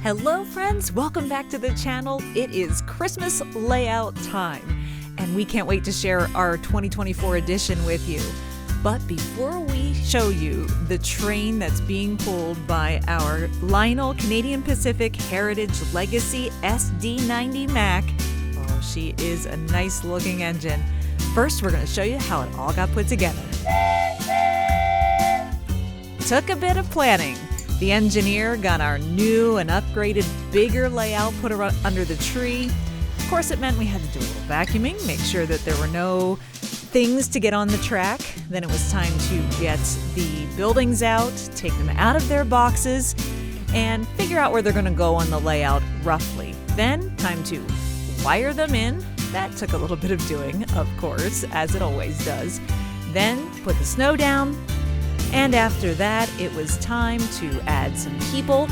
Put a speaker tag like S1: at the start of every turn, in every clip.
S1: Hello friends, welcome back to the channel. It is Christmas layout time, and we can't wait to share our 2024 edition with you. But before we show you the train that's being pulled by our Lionel Canadian Pacific Heritage Legacy SD90 Mac, oh, she is a nice looking engine. First, we're going to show you how it all got put together. Took a bit of planning. The engineer got our new and upgraded, bigger layout put under the tree. Of course, it meant we had to do a little vacuuming, make sure that there were no things to get on the track. Then it was time to get the buildings out, take them out of their boxes, and figure out where they're going to go on the layout roughly. Then, time to wire them in. That took a little bit of doing, of course, as it always does. Then, put the snow down. And after that, it was time to add some people.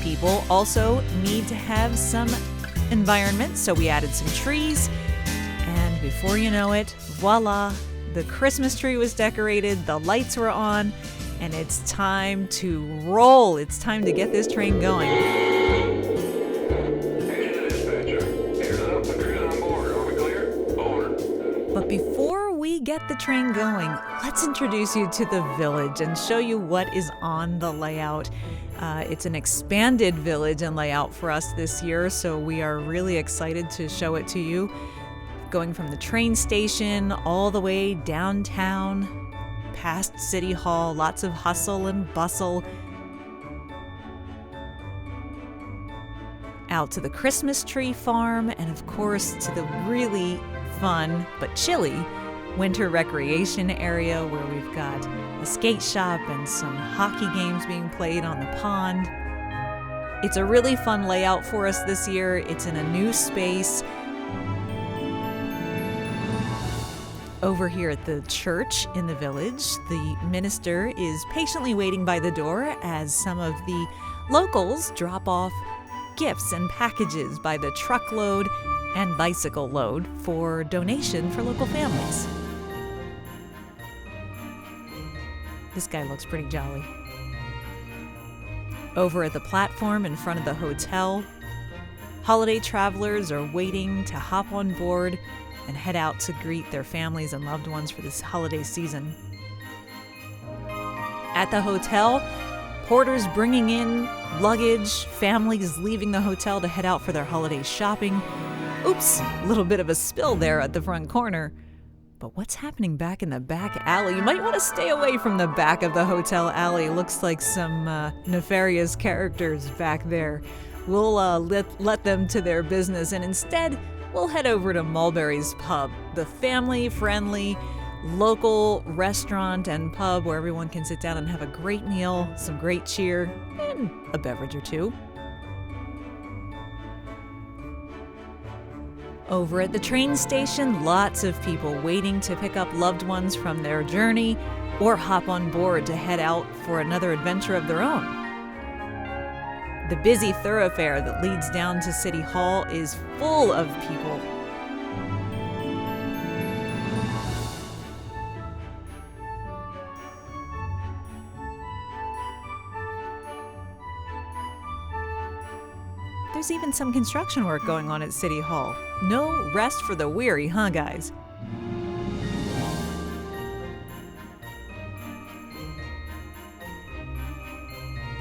S1: People also need to have some environment, so we added some trees. And before you know it, voila, the Christmas tree was decorated, the lights were on, and it's time to roll. It's time to get this train going. But before we get the train going, let's introduce you to the village and show you what is on the layout. It's an expanded village and layout for us this year, so we are really excited to show it to you. Going from the train station all the way downtown, past City Hall, lots of hustle and bustle. Out to the Christmas tree farm, and of course to the really fun but chilly winter recreation area where we've got a skate shop and some hockey games being played on the pond. It's a really fun layout for us this year. It's in a new space. Over here at the church in the village, the minister is patiently waiting by the door as some of the locals drop off gifts and packages by the truckload and bicycle load for donation for local families. This guy looks pretty jolly. Over at the platform in front of the hotel, holiday travelers are waiting to hop on board and head out to greet their families and loved ones for this holiday season. At the hotel, porters bringing in luggage, families leaving the hotel to head out for their holiday shopping. Oops, a little bit of a spill there at the front corner. But what's happening back in the back alley? You might want to stay away from the back of the hotel alley. Looks like some nefarious characters back there. We'll let them to their business, and instead we'll head over to Mulberry's Pub, the family-friendly local restaurant and pub where everyone can sit down and have a great meal, some great cheer, and a beverage or two. Over at the train station, lots of people waiting to pick up loved ones from their journey or hop on board to head out for another adventure of their own. The busy thoroughfare that leads down to City Hall is full of people. There's even some construction work going on at City Hall. No rest for the weary, huh, guys?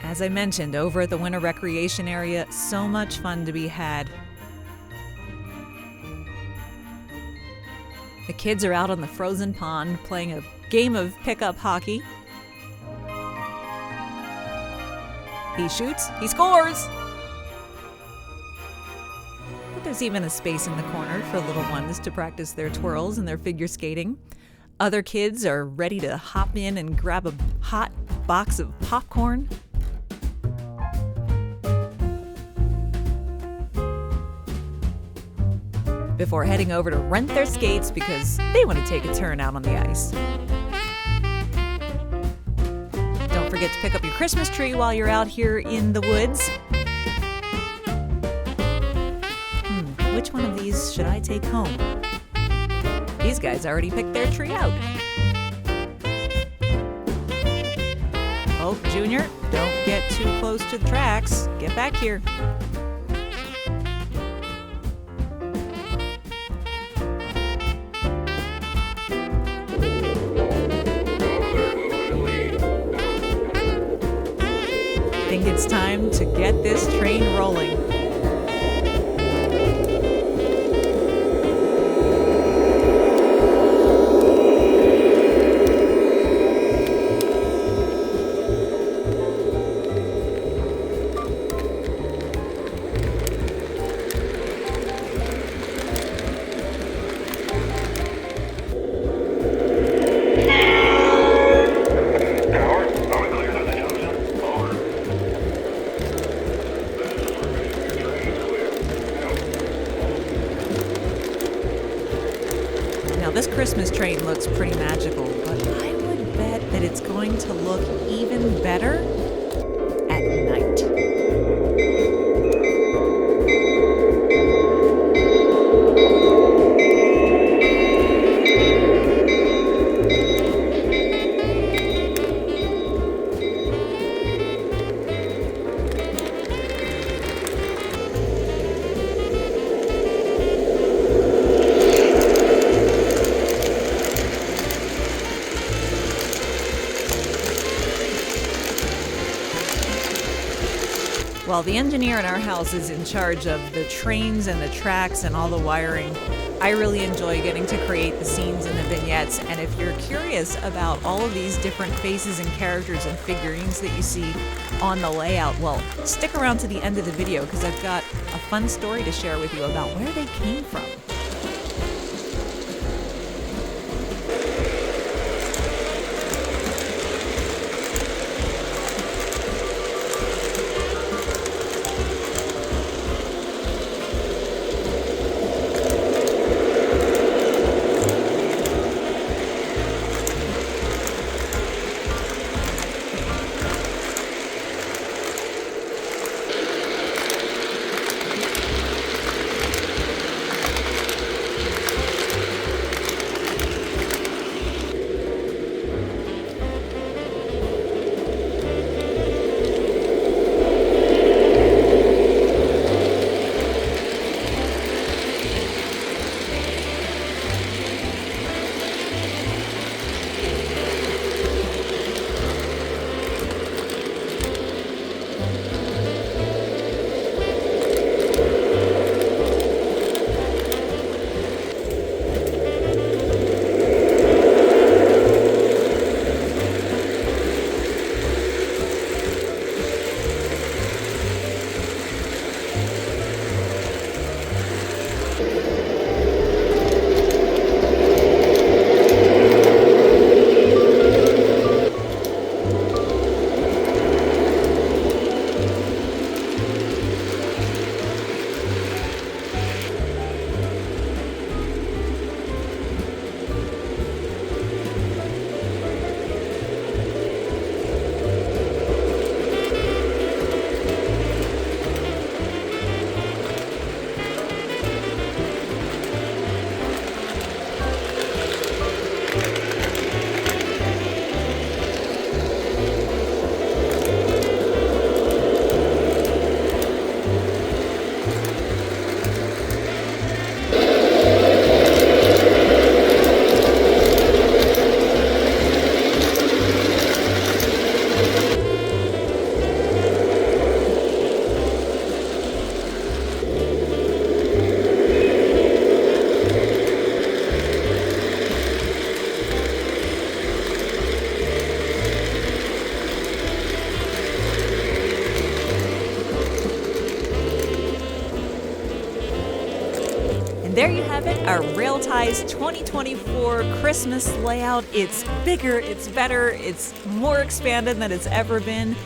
S1: As I mentioned, over at the winter recreation area, so much fun to be had. The kids are out on the frozen pond playing a game of pickup hockey. He shoots, he scores! But there's even a space in the corner for little ones to practice their twirls and their figure skating. Other kids are ready to hop in and grab a hot box of popcorn. Before heading over to rent their skates because they want to take a turn out on the ice. Don't forget to pick up your Christmas tree while you're out here in the woods. Which one of these should I take home? These guys already picked their tree out. Oh, Junior, don't get too close to the tracks. Get back here. I think it's time to get this train rolling. This Christmas train looks pretty magical, but I would bet that it's going to look even better at night. While the engineer in our house is in charge of the trains and the tracks and all the wiring, I really enjoy getting to create the scenes and the vignettes. And if you're curious about all of these different faces and characters and figurines that you see on the layout, well, stick around to the end of the video because I've got a fun story to share with you about where they came from. There you have it, our Rail Ties 2024 Christmas layout. It's bigger, it's better, it's more expanded than it's ever been,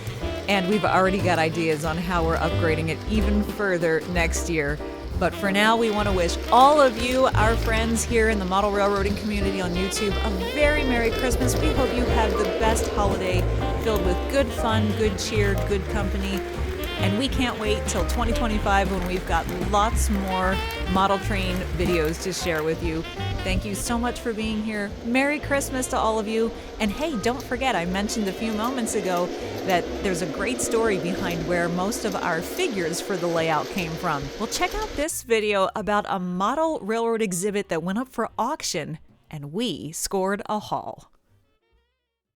S1: and we've already got ideas on how we're upgrading it even further next year. But for now, we want to wish all of you, our friends here in the model railroading community on YouTube, a very Merry Christmas. We hope you have the best holiday filled with good fun, good cheer, good company. And we can't wait till 2025 when we've got lots more model train videos to share with you. Thank you so much for being here. Merry Christmas to all of you. And hey, don't forget, I mentioned a few moments ago that there's a great story behind where most of our figures for the layout came from. Well, check out this video about a model railroad exhibit that went up for auction, and we scored a haul.